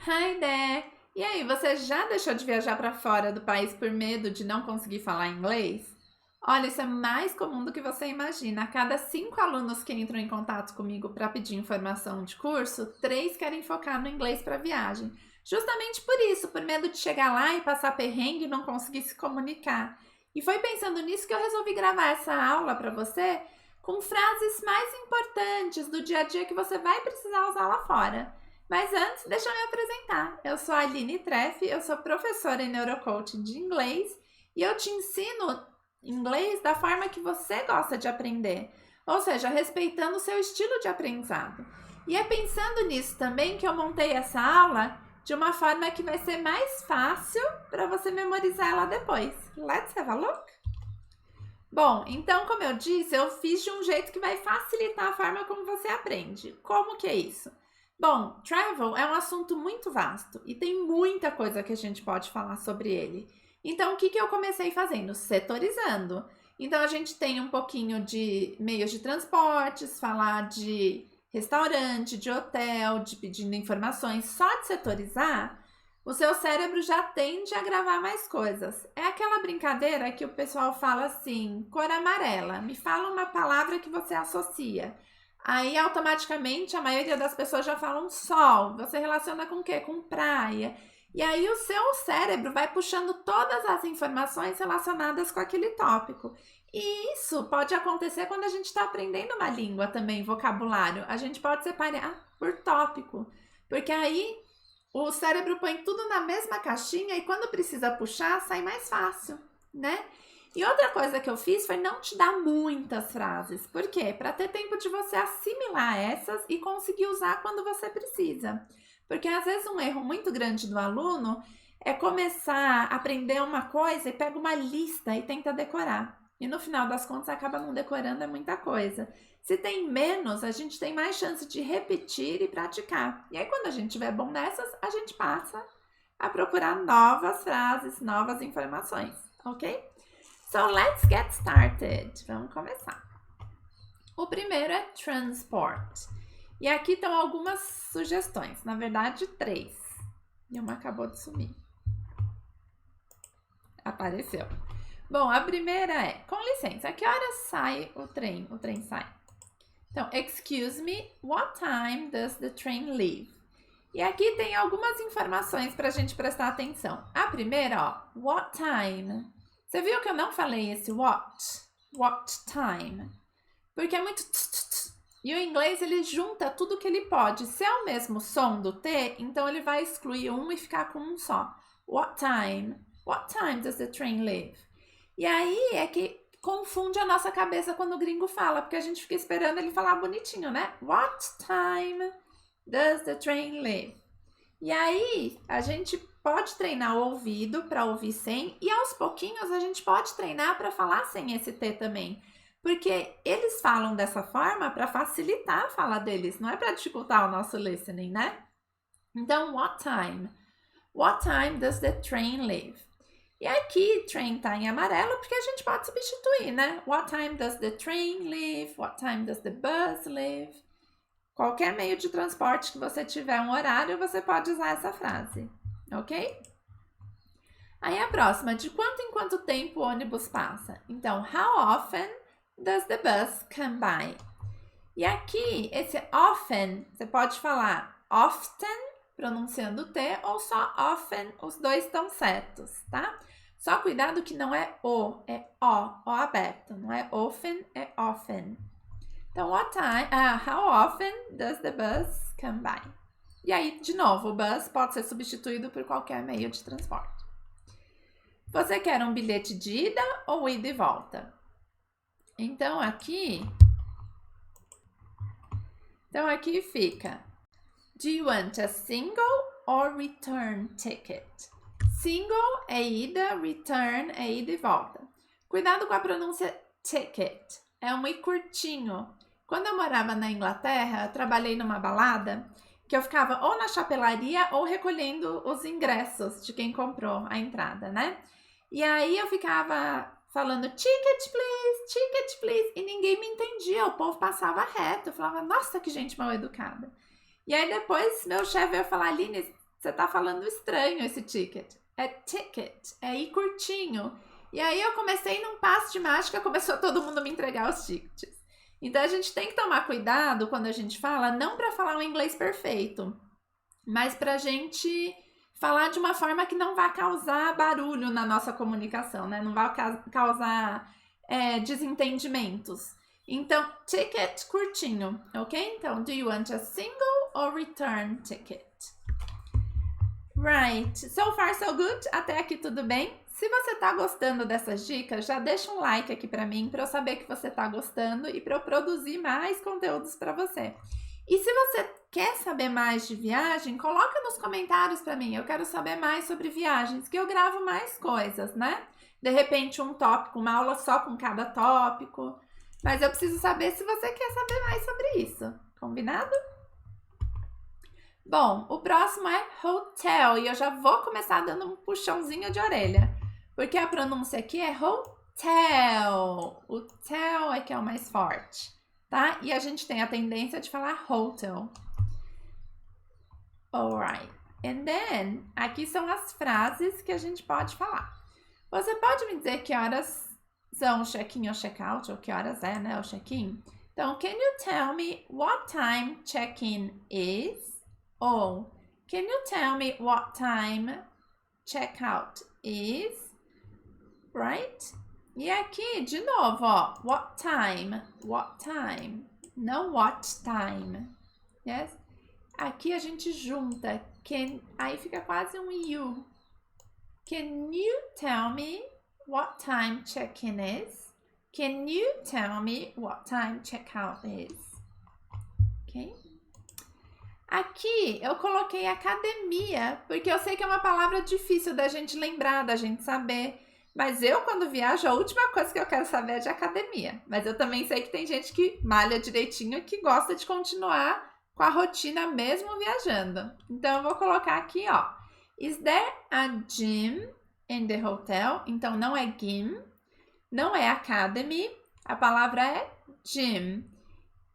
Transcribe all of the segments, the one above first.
Hi there! E aí, você já deixou de viajar para fora do país por medo de não conseguir falar inglês? Olha, isso é mais comum do que você imagina. A cada 5 alunos que entram em contato comigo para pedir informação de curso, 3 querem focar no inglês para viagem. Justamente por isso, por medo de chegar lá e passar perrengue e não conseguir se comunicar. E foi pensando nisso que eu resolvi gravar essa aula para você com frases mais importantes do dia a dia que você vai precisar usar lá fora. Mas antes, deixa eu me apresentar. Eu sou a Aline Treff, eu sou professora em neurocoaching de inglês e eu te ensino inglês da forma que você gosta de aprender, ou seja, respeitando o seu estilo de aprendizado. E é pensando nisso também que eu montei essa aula de uma forma que vai ser mais fácil para você memorizar ela depois. Let's have a look? Bom, então, como eu disse, eu fiz de um jeito que vai facilitar a forma como você aprende. Como que é isso? Bom, travel é um assunto muito vasto e tem muita coisa que a gente pode falar sobre ele. Então, o que eu comecei fazendo? Setorizando. Então, a gente tem um pouquinho de meios de transportes, falar de restaurante, de hotel, de pedindo informações. Só de setorizar, o seu cérebro já tende a gravar mais coisas. É aquela brincadeira que o pessoal fala assim, cor amarela. Me fala uma palavra que você associa. Aí, automaticamente, a maioria das pessoas já falam sol. Você relaciona com o quê? Com praia. E aí, o seu cérebro vai puxando todas as informações relacionadas com aquele tópico. E isso pode acontecer quando a gente está aprendendo uma língua também, vocabulário. A gente pode separar por tópico. Porque aí, o cérebro põe tudo na mesma caixinha e quando precisa puxar, sai mais fácil, né? E outra coisa que eu fiz foi não te dar muitas frases. Por quê? Para ter tempo de você assimilar essas e conseguir usar quando você precisa. Porque às vezes um erro muito grande do aluno é começar a aprender uma coisa e pega uma lista e tenta decorar. E no final das contas acaba não decorando é muita coisa. Se tem menos, a gente tem mais chance de repetir e praticar. E aí quando a gente tiver bom nessas, a gente passa a procurar novas frases, novas informações, ok? So, let's get started. Vamos começar. O primeiro é transport. E aqui estão algumas sugestões. Na verdade, 3. E uma acabou de sumir. Apareceu. Bom, a primeira é, com licença, a que horas sai o trem? O trem sai. Então, excuse me, what time does the train leave? E aqui tem algumas informações para a gente prestar atenção. A primeira, ó, what time? Você viu que eu não falei esse what? What time? Porque é muito e o inglês ele junta tudo que ele pode. Se é o mesmo som do T, então ele vai excluir um e ficar com um só. What time? What time does the train leave? E aí é que confunde a nossa cabeça quando o gringo fala, porque a gente fica esperando ele falar bonitinho, né? What time does the train leave? E aí a gente pode treinar o ouvido para ouvir sem e aos pouquinhos a gente pode treinar para falar sem esse T também. Porque eles falam dessa forma para facilitar a fala deles, não é para dificultar o nosso listening, né? Então, what time? What time does the train leave? E aqui, train tá em amarelo porque a gente pode substituir, né? What time does the train leave? What time does the bus leave? Qualquer meio de transporte que você tiver um horário, você pode usar essa frase, ok? Aí a próxima, de quanto em quanto tempo o ônibus passa? Então, how often does the bus come by? E aqui, esse often, você pode falar often, pronunciando o T, ou só often, os dois estão certos, tá? Só cuidado que não é o, é o aberto, não é often, é often. Então, how often does the bus come by? E aí, de novo, o bus pode ser substituído por qualquer meio de transporte. Você quer um bilhete de ida ou ida e volta? Então, aqui fica, do you want a single or return ticket? Single é ida, return é ida e volta. Cuidado com a pronúncia ticket, é um i curtinho. Quando eu morava na Inglaterra, eu trabalhei numa balada que eu ficava ou na chapelaria ou recolhendo os ingressos de quem comprou a entrada, né? E aí eu ficava falando ticket please, e ninguém me entendia, o povo passava reto, eu falava, nossa, que gente mal educada. E aí depois meu chefe veio falar, Aline, você tá falando estranho esse ticket. É ticket, é ir curtinho. E aí eu comecei num passo de mágica, começou todo mundo me entregar os tickets. Então a gente tem que tomar cuidado quando a gente fala, não para falar um inglês perfeito, mas pra gente falar de uma forma que não vai causar barulho na nossa comunicação, né? Não vai causar desentendimentos. Então, ticket curtinho, ok? Então, do you want a single or return ticket? Right, so far so good? Até aqui tudo bem? Se você tá gostando dessas dicas, já deixa um like aqui pra mim, pra eu saber que você tá gostando e pra eu produzir mais conteúdos pra você. E se você quer saber mais de viagem, coloca nos comentários pra mim. Eu quero saber mais sobre viagens, que eu gravo mais coisas, né? De repente um tópico, uma aula só com cada tópico. Mas eu preciso saber se você quer saber mais sobre isso. Combinado? Bom, o próximo é hotel. E eu já vou começar dando um puxãozinho de orelha. Porque a pronúncia aqui é hotel. O tel é que é o mais forte, tá? E a gente tem a tendência de falar hotel. Alright. And then, aqui são as frases que a gente pode falar. Você pode me dizer que horas são o check-in ou check-out? Ou que horas é, né, o check-in? Então, can you tell me what time check-in is? Ou, can you tell me what time check-out is? Right? E aqui, de novo, ó, what time, não what time, yes? Aqui a gente junta, can, aí fica quase um you. Can you tell me what time check-in is? Can you tell me what time check-out is? Ok? Aqui eu coloquei academia, porque eu sei que é uma palavra difícil da gente lembrar, da gente saber. Mas eu, quando viajo, a última coisa que eu quero saber é de academia. Mas eu também sei que tem gente que malha direitinho e que gosta de continuar com a rotina mesmo viajando. Então, eu vou colocar aqui, ó. Is there a gym in the hotel? Então, não é gym, não é academy. A palavra é gym.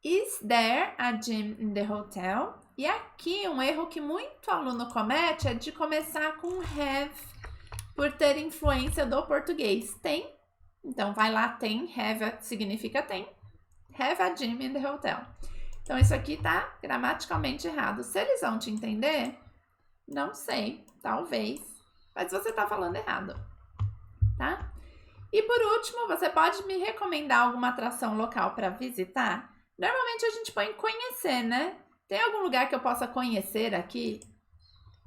Is there a gym in the hotel? E aqui, um erro que muito aluno comete é de começar com have, por ter influência do português. Tem, então vai lá, tem, have significa tem. Have a gym in the hotel. Então isso aqui tá gramaticalmente errado. Se eles vão te entender, não sei, talvez, mas você tá falando errado, tá? E por último, você pode me recomendar alguma atração local para visitar? Normalmente a gente põe conhecer, né? Tem algum lugar que eu possa conhecer aqui?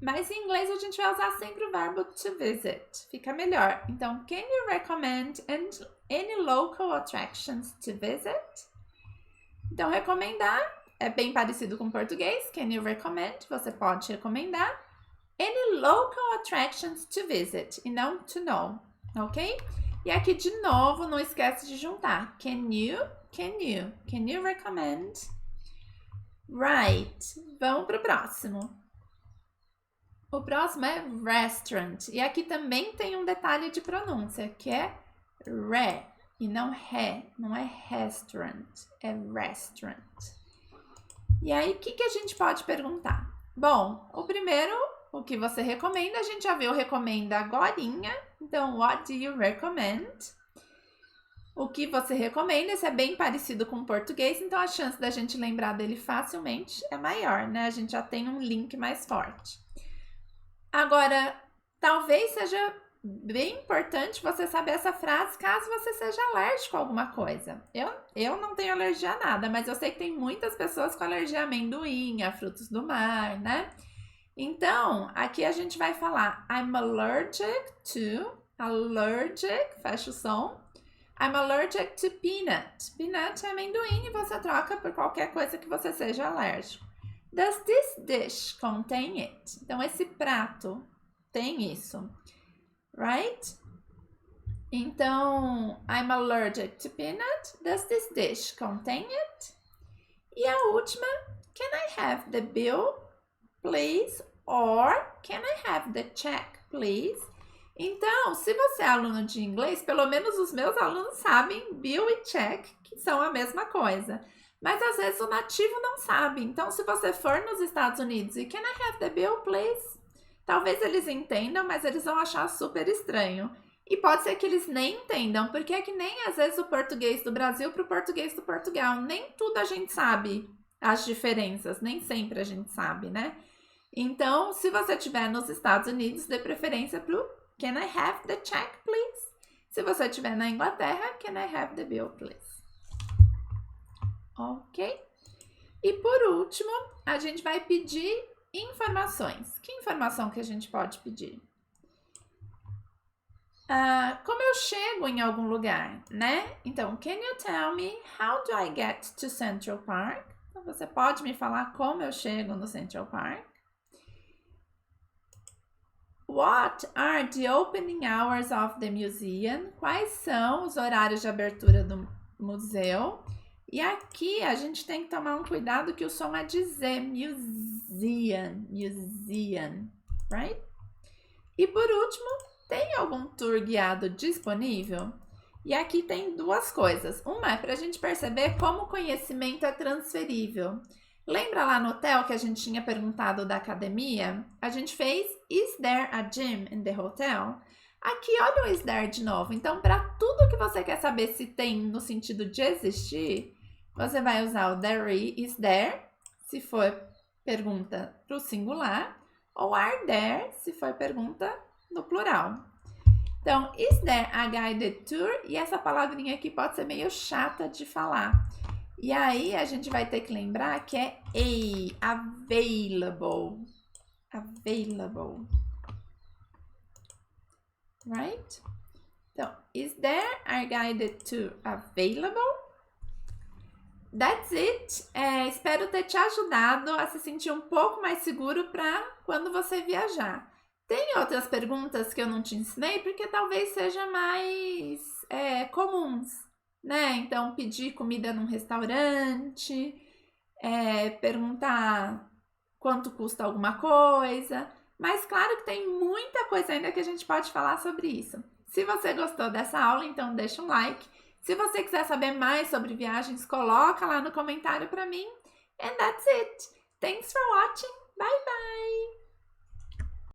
Mas em inglês a gente vai usar sempre o verbo to visit. Fica melhor. Então, can you recommend any local attractions to visit? Então, recomendar é bem parecido com o português. Can you recommend? Você pode recomendar. Any local attractions to visit. E não to know. Ok? E aqui, de novo, não esquece de juntar. Can you recommend? Right. Vamos para o próximo. O próximo é restaurant. E aqui também tem um detalhe de pronúncia, que é re e não ré. Não é restaurant, é restaurant. E aí, o que a gente pode perguntar? Bom, o primeiro, o que você recomenda, a gente já viu, recomenda agorinha. Então, what do you recommend? O que você recomenda, esse é bem parecido com o português, então a chance da gente lembrar dele facilmente é maior, né? A gente já tem um link mais forte. Agora, talvez seja bem importante você saber essa frase caso você seja alérgico a alguma coisa. Eu não tenho alergia a nada, mas eu sei que tem muitas pessoas com alergia a amendoim, a frutos do mar, né? Então, aqui a gente vai falar I'm allergic to, fecha o som. I'm allergic to peanut. Peanut é amendoim e você troca por qualquer coisa que você seja alérgico. Does this dish contain it? Então, esse prato tem isso, right? Então, I'm allergic to peanut. Does this dish contain it? E a última, can I have the bill, please? Or can I have the check, please? Então, se você é aluno de inglês, pelo menos os meus alunos sabem bill e check, que são a mesma coisa. Mas às vezes o nativo não sabe. Então, se você for nos Estados Unidos e can I have the bill, please? Talvez eles entendam, mas eles vão achar super estranho. E pode ser que eles nem entendam, porque é que nem às vezes o português do Brasil para o português do Portugal. Nem tudo a gente sabe as diferenças, nem sempre a gente sabe, né? Então, se você estiver nos Estados Unidos, dê preferência para o Can I have the check, please? Se você estiver na Inglaterra, Can I have the bill, please? Ok? E por último, a gente vai pedir informações. Que informação que a gente pode pedir? Como eu chego em algum lugar, né? Então, can you tell me how do I get to Central Park? Então, você pode me falar como eu chego no Central Park? What are the opening hours of the museum? Quais são os horários de abertura do museu? E aqui a gente tem que tomar um cuidado que o som é de Z, museum, right? E por último, tem algum tour guiado disponível? E aqui tem duas coisas. Uma é para a gente perceber como o conhecimento é transferível. Lembra lá no hotel que a gente tinha perguntado da academia? A gente fez Is there a gym in the hotel? Aqui, olha o is there de novo. Então, para tudo que você quer saber se tem no sentido de existir, você vai usar o there is there, se for pergunta para o singular, ou are there, se for pergunta no plural. Então, is there a guided tour? E essa palavrinha aqui pode ser meio chata de falar. E aí, a gente vai ter que lembrar que é available. Available. Right? Então, is there a guided tour available? That's it. Espero ter te ajudado a se sentir um pouco mais seguro para quando você viajar. Tem outras perguntas que eu não te ensinei porque talvez seja mais comuns, né? Então, pedir comida num restaurante, perguntar quanto custa alguma coisa. Mas claro que tem muita coisa ainda que a gente pode falar sobre isso. Se você gostou dessa aula, então deixa um like. Se você quiser saber mais sobre viagens, coloca lá no comentário para mim. And that's it. Thanks for watching. Bye bye!